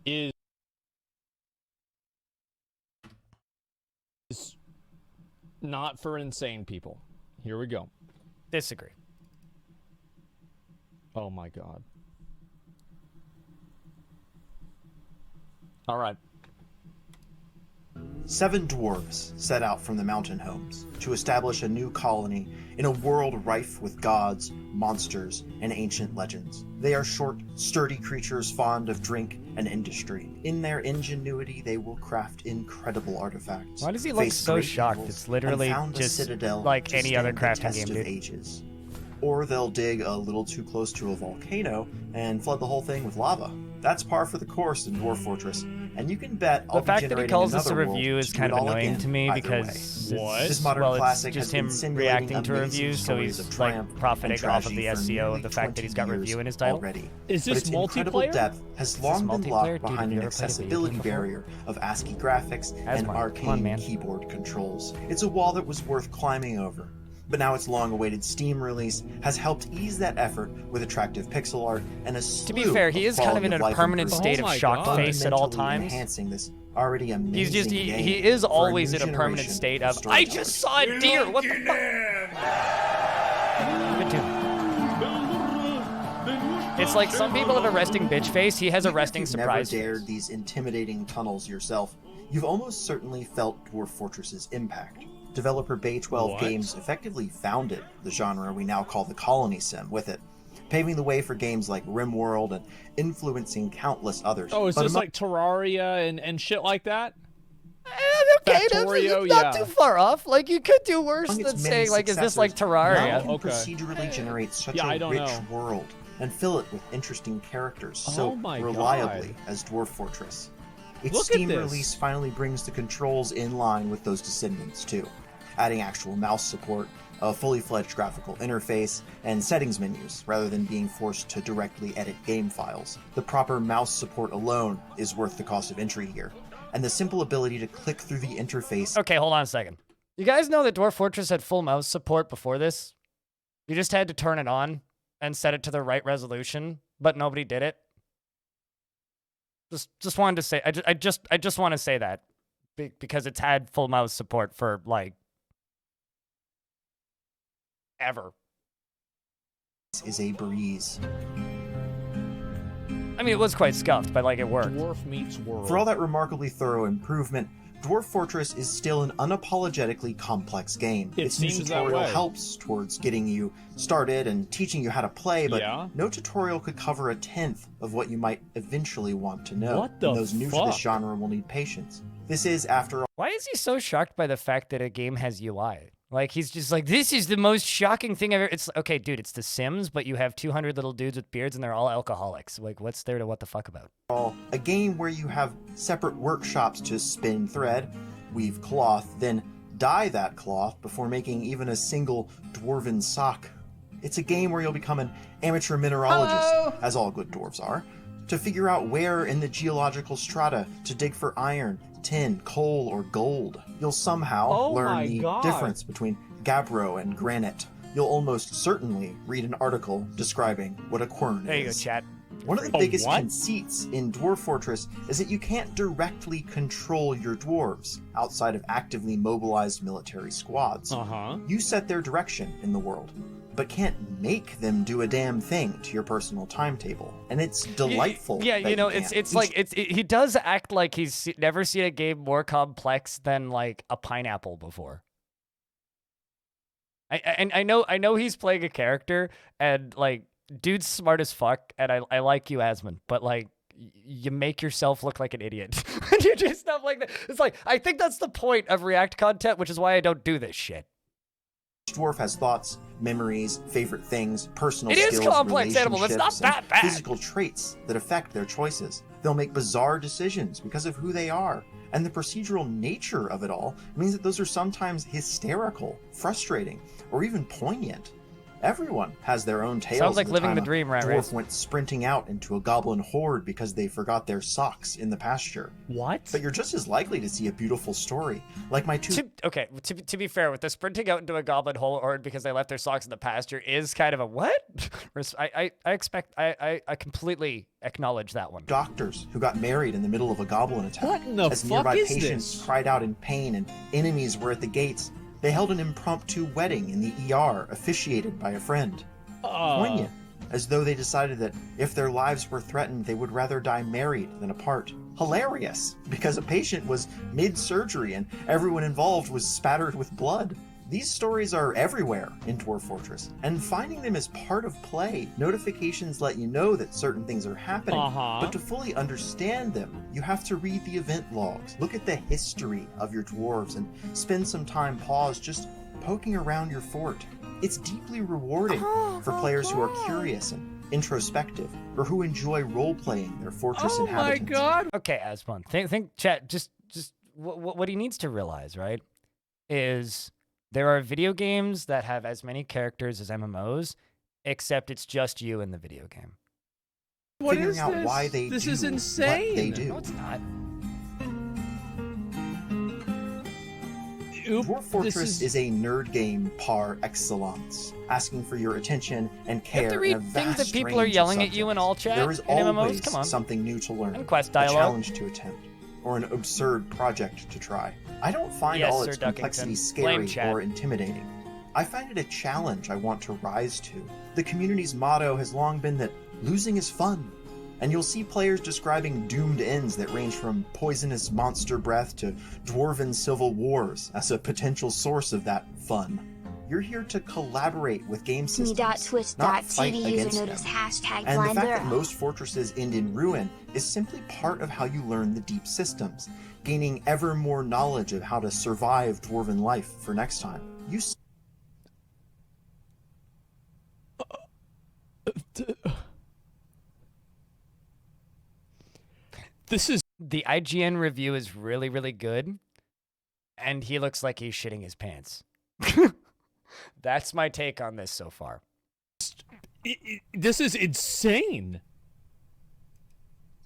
is not for insane people. Here we go. Disagree. Oh my god. All right. 7 dwarves set out from the mountain homes to establish a new colony in a world rife with gods, monsters, and ancient legends. They are short, sturdy creatures fond of drink and industry. In their ingenuity, they will craft incredible artifacts. Why does he look so shocked? It's literally just like any other crafting game, dude. Ages. Or they'll dig a little too close to a volcano and flood the whole thing with lava. That's par for the course in Dwarf Fortress, and you can bet I'll the fact be that he generating calls this a another world review is to kind do of it all annoying again to me either because way. What? This modern well, it's classic just has been him simulating reacting to amazing reviews, so stories he's of like triumph profiting and off of the tragedy for SEO of nearly the fact that he's got 20 review years in his title. already. Is But this its incredible multiplayer? depth has Is long this been multiplayer? locked Dude, have behind you an ever played a video accessibility game before? barrier of ASCII graphics and Asmongold, come on, arcane man. keyboard controls. It's a wall that was worth climbing over. But now its long-awaited Steam release has helped ease that effort with attractive pixel art and a slew To be fair, he is kind of in a permanent state of shocked face at all times. enhancing this already amazing He's just game he is for always new in a permanent generation state of of I storytellers. just saw a deer. What the fuck? Good tune. It's like some people have a resting bitch face. He has a Even if resting you've surprise never dared face. these intimidating tunnels yourself, you've almost certainly felt Dwarf Fortress's impact. Developer Bay 12 What? Games effectively founded the genre we now call the Colony Sim with it, paving the way for games like RimWorld and influencing countless others. Oh, is But this among- like Terraria and shit like that? Okay, Factorio, that's not yeah. too far off. Like you could do worse among its than many saying like, is this like successors, Terraria? none can Okay. procedurally generate such Yeah, I a don't rich know. world and fill it with interesting characters Oh so my reliably God. as Dwarf Fortress. Its Look at Steam this. release finally brings the controls in line with those descendants too, adding actual mouse support, a fully fledged graphical interface, and settings menus rather than being forced to directly edit game files. The proper mouse support alone is worth the cost of entry here, and the simple ability to click through the interface Okay, hold on a second. You guys know that Dwarf Fortress had full mouse support before this? You just had to turn it on and set it to the right resolution, but nobody did it. Just wanted to say, I just want to say that because it's had full mouse support for like ever. is a breeze. I mean, it was quite scuffed, but like it worked. Dwarf meets world. For all that remarkably thorough improvement, Dwarf Fortress is still an unapologetically complex game. It Its new seems that tutorial way. helps towards getting you started and teaching you how to play, but Yeah. no tutorial could cover a tenth of what you might eventually want to know. What the and those new to this fuck? genre will need patience. This is, after all, Why is he so shocked by the fact that a game has UI? Like, he's just like, this is the most shocking thing I've ever... It's, okay, dude, it's The Sims, but you have 200 little dudes with beards and they're all alcoholics. Like, what's there to what the fuck about? a game where you have separate workshops to spin thread, weave cloth, then dye that cloth before making even a single dwarven sock. It's a game where you'll become an amateur mineralogist, as all good dwarves are, to figure out where in the geological strata to dig for iron, tin, coal, or gold. You'll somehow Oh my learn the God. difference between gabbro and granite. You'll almost certainly read an article describing what a quern There you go, is. chat. One of the A biggest what? conceits in Dwarf Fortress is that you can't directly control your dwarves outside of actively mobilized military squads. Uh-huh. You set their direction in the world, but can't make them do a damn thing to your personal timetable. And it's delightful. Yeah, that you know, can't. it's like he does act like he's never seen a game more complex than like a pineapple before. I know he's playing a character and like dude's smart as fuck and I like you, Asmon, but like you make yourself look like an idiot. You do stuff like that. It's like I think that's the point of React content, which is why I don't do this shit. Each dwarf has thoughts, memories, favorite things, personal It is skills, complex, Animal. It's not relationships, that and bad. physical traits that affect their choices. They'll make bizarre decisions because of who they are. And the procedural nature of it all means that those are sometimes hysterical, frustrating, or even poignant. Everyone has their own tales. Sounds like of living time the a dream, Rat dwarf Race. went sprinting out into a goblin horde because they forgot their socks in the pasture. What? But you're just as likely to see a beautiful story, like my two. To be fair, with the sprinting out into a goblin horde because they left their socks in the pasture is kind of a what? I completely acknowledge that one. Doctors who got married in the middle of a goblin attack. What in the As fuck nearby is patients this? cried out in pain and enemies were at the gates, they held an impromptu wedding in the ER, officiated by a friend. Poignant, as though they decided that if their lives were threatened, they would rather die married than apart. Hilarious, because a patient was mid-surgery and everyone involved was spattered with blood. These stories are everywhere in Dwarf Fortress, and finding them is part of play. Notifications let you know that certain things are happening, but to fully understand them, you have to read the event logs, look at the history of your dwarves, and spend some time paused just poking around your fort. It's deeply rewarding for players who are curious and introspective, or who enjoy role-playing their fortress inhabitants. God! Okay, Asmon, think, chat. Just what he needs to realize, right, is there are video games that have as many characters as MMOs, except it's just you in the video game. What Figuring is out this? why they This do is insane. what they do. No, it's not. Dwarf Fortress is a nerd game par excellence, asking for your attention and care. You have to in a read things that vast people are range of yelling at you in subjects. all chat There is in MMOs. always Come on. something new to learn, And quest a dialogue. challenge to attempt, or an absurd project to try. I don't find Yes, all Sir its Duckington. complexity Blame scary chat. or intimidating. I find it a challenge I want to rise to. The community's motto has long been that losing is fun, and you'll see players describing doomed ends that range from poisonous monster breath to dwarven civil wars as a potential source of that fun. You're here to collaborate with game systems, not fight Me.twitch.tv against user them. notice hashtag And the fact that BlindiRL. most fortresses end in ruin is simply part of how you learn the deep systems, gaining ever more knowledge of how to survive dwarven life for next time. You This is The IGN review is really, really good, and he looks like he's shitting his pants. That's my take on this so far. this is insane.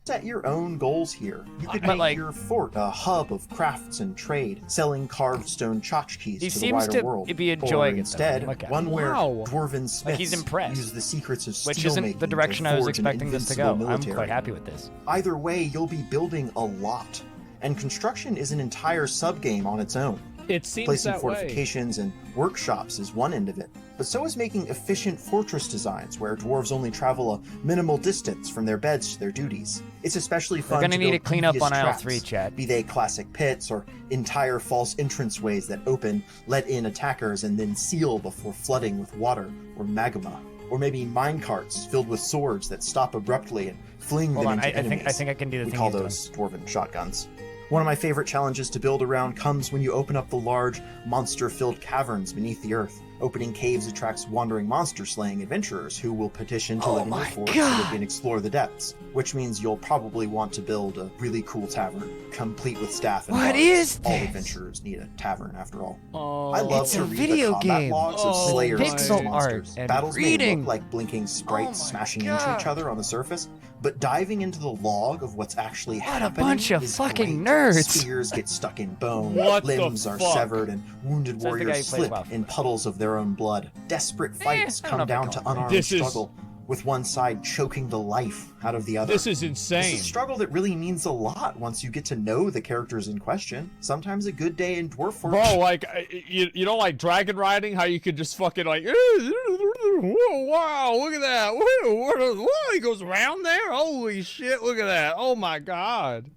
set your own goals here. You could But, make like- your fort a hub of crafts and trade, selling carved stone tchotchkes He to the seems wider to world. be enjoying or it, though. instead, Look at one him. where Wow. dwarven smiths he's impressed. use the secrets of Which steel isn't making the direction to I was forge an expecting this to go. invincible I'm military. quite happy with this. Either way, you'll be building a lot, and construction is an entire subgame on its own. It seems Placing that way. fortifications and workshops is one end of it, but so is making efficient fortress designs where dwarves only travel a minimal distance from their beds to their duties. It's especially fun We're gonna to need build to clean up devious on aisle traps, 3, chat. be they classic pits or entire false entranceways that open, let in attackers, and then seal before flooding with water or magma. Or maybe minecarts filled with swords that stop abruptly and fling Hold them on, into I enemies. think I can do the We thing call he's doing. those dwarven shotguns. One of my favorite challenges to build around comes when you open up the large, monster-filled caverns beneath the earth. Opening caves attracts wandering monster-slaying adventurers who will petition to live in your fort so they can explore the depths, which means you'll probably want to build a really cool tavern, complete with staff and What guards. is All this? adventurers need a tavern, after all. Oh, I love It's to a read video the combat game. logs of Oh, slayers my. and Pixel monsters. art and Battles may reading. look like blinking sprites Oh my smashing into God. each other on the surface, but diving into the log of what's actually What a happening bunch of is fucking great. nerds. Spears get stuck in bone, What the limbs are fuck? severed, and wounded Says the guy warriors who plays slip WoW. in puddles of their own blood. Desperate fights I don't know come if I down call to it unarmed This is- struggle, with one side choking the life out of the other. this is It's insane. a struggle that really means a lot once you get to know the characters in question. Sometimes a good day in Dwarf Fortress. Bro, like, you know, like dragon riding, how you could just fucking like, whoa, wow, look at that. Whoa, he goes around there? Holy shit, look at that. Oh my god.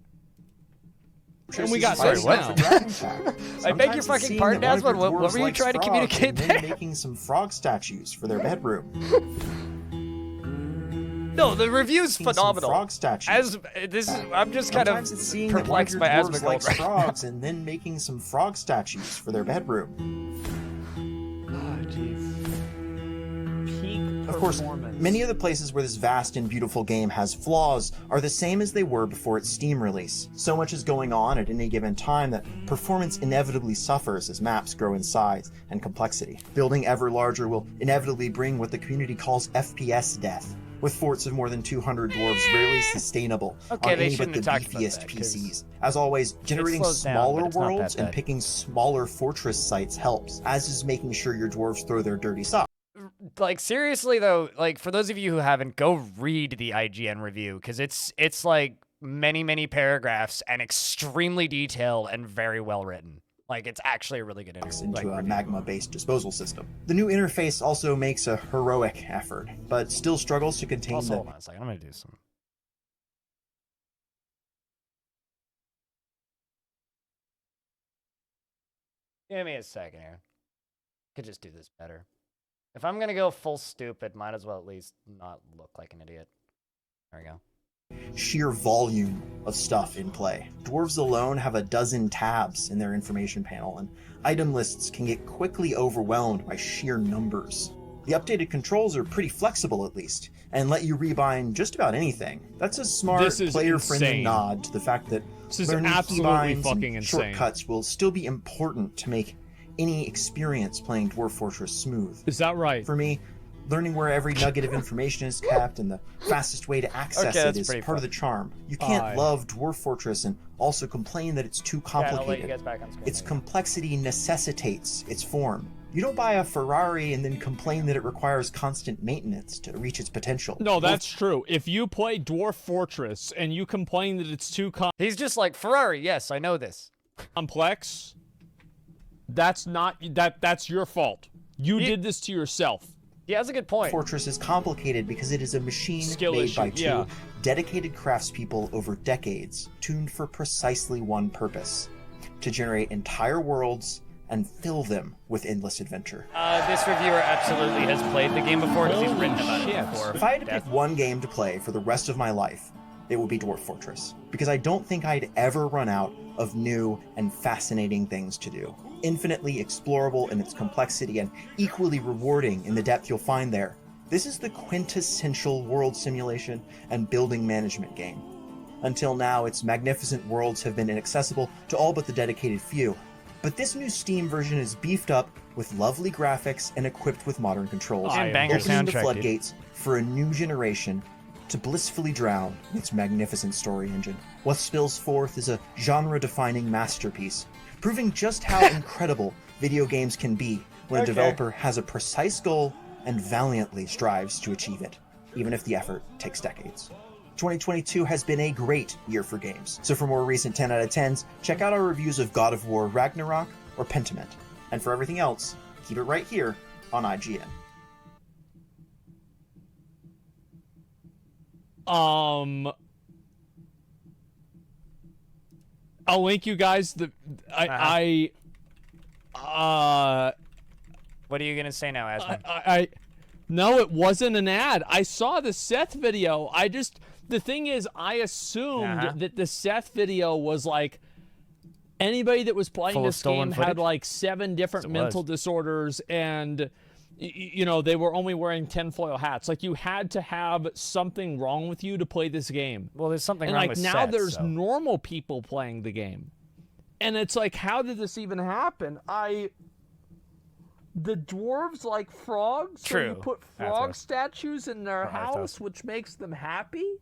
And we got Sorry, this what? now. I beg your fucking pardon, Asmon. What were you trying to communicate there? Making some frog statues for their bedroom. No, the review's Making some phenomenal. Frog statues. As this is, I'm just kind of Sometimes it's seeing that one of perplexed your by dwarves Asmongold likes right now. frogs and then making some frog statues for their bedroom. Oh, jeez. Peak Of course, performance. Many of the places where this vast and beautiful game has flaws are the same as they were before its Steam release. So much is going on at any given time that performance inevitably suffers as maps grow in size and complexity. Building ever larger will inevitably bring what the community calls FPS death, with forts of more than 200 dwarves rarely sustainable on any but the beefiest PCs. As always, generating smaller worlds and picking smaller fortress sites helps, as is making sure your dwarves throw their dirty socks. Like, seriously though, like, for those of you who haven't, go read the IGN review, because it's like many paragraphs and extremely detailed and very well written. Like, it's actually a really good into a magma-based disposal system. The new interface also makes a heroic effort, but still struggles to contain also, hold on a second, I'm gonna do some. Give me a second here. Could just do this better. If I'm gonna go full stupid, might as well at least not look like an idiot. There we go. Sheer volume of stuff in play. Dwarves alone have a dozen tabs in their information panel, and item lists can get quickly overwhelmed by sheer numbers. The updated controls are pretty flexible at least, and let you rebind just about anything. That's a smart, player-friendly nod to the fact that learning keybinds and shortcuts will still be important to make any experience playing Dwarf Fortress smooth. Is that right? For me, learning where every nugget of information is kept and the fastest way to access it is part of the charm. You can't love Dwarf Fortress and also complain that it's too complicated. Its complexity necessitates its form. You don't buy a Ferrari and then complain that it requires constant maintenance to reach its potential. No, that's true. If you play Dwarf Fortress and you complain that it's too He's just like, Ferrari, yes, I know this. Complex, that's your fault. You did this to yourself. Yeah, that's a good point. Fortress is complicated because it is a machine made by two dedicated craftspeople over decades, tuned for precisely one purpose: to generate entire worlds and fill them with endless adventure. This reviewer absolutely has played the game before because he's written about it before. If I had to pick one game to play for the rest of my life, it would be Dwarf Fortress, because I don't think I'd ever run out of new and fascinating things to do. Infinitely explorable in its complexity and equally rewarding in the depth you'll find there. This is the quintessential world simulation and building management game. Until now, its magnificent worlds have been inaccessible to all but the dedicated few. But this new Steam version is beefed up with lovely graphics and equipped with modern controls, opening the floodgates for a new generation to blissfully drown in its magnificent story engine. What spills forth is a genre-defining masterpiece, proving just how incredible video games can be when a developer has a precise goal and valiantly strives to achieve it, even if the effort takes decades. 2022 has been a great year for games, so for more recent 10 out of 10s, check out our reviews of God of War Ragnarok or Pentiment. And for everything else, keep it right here on IGN. I'll link you guys the what are you gonna say now, Asmon? No, it wasn't an ad. I saw the Seth video. The thing is, I assumed that the Seth video was like anybody that was playing this game had like 7 different mental disorders, and you know, they were only wearing tinfoil hats. Like, you had to have something wrong with you to play this game. Well, there's something wrong with Seth. And like now there's normal people playing the game. And it's like, how did this even happen? The dwarves like frogs? True. So you put frog statues in their house, which makes them happy?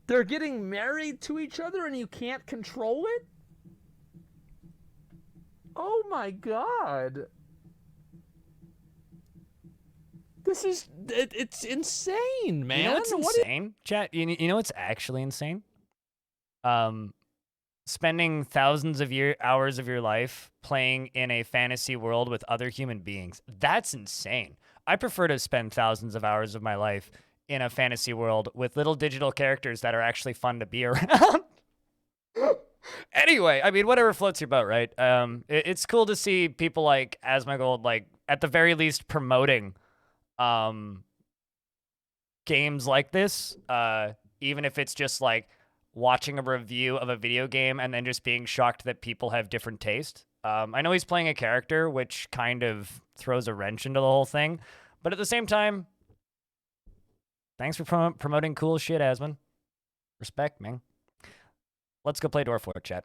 They're getting married to each other and you can't control it? Oh my god. It's insane, man. You know what's insane? Chat, you know what's actually insane? Spending thousands of hours of your life playing in a fantasy world with other human beings. That's insane. I prefer to spend thousands of hours of my life in a fantasy world with little digital characters that are actually fun to be around. Anyway, I mean, whatever floats your boat, right? It's cool to see people like Asmongold, like, at the very least, promoting games like this, even if it's just like watching a review of a video game and then just being shocked that people have different taste. I know he's playing a character, which kind of throws a wrench into the whole thing, But at the same time, thanks for promoting cool shit, Asmon. Respect, man. Let's go play Dwarf War, chat.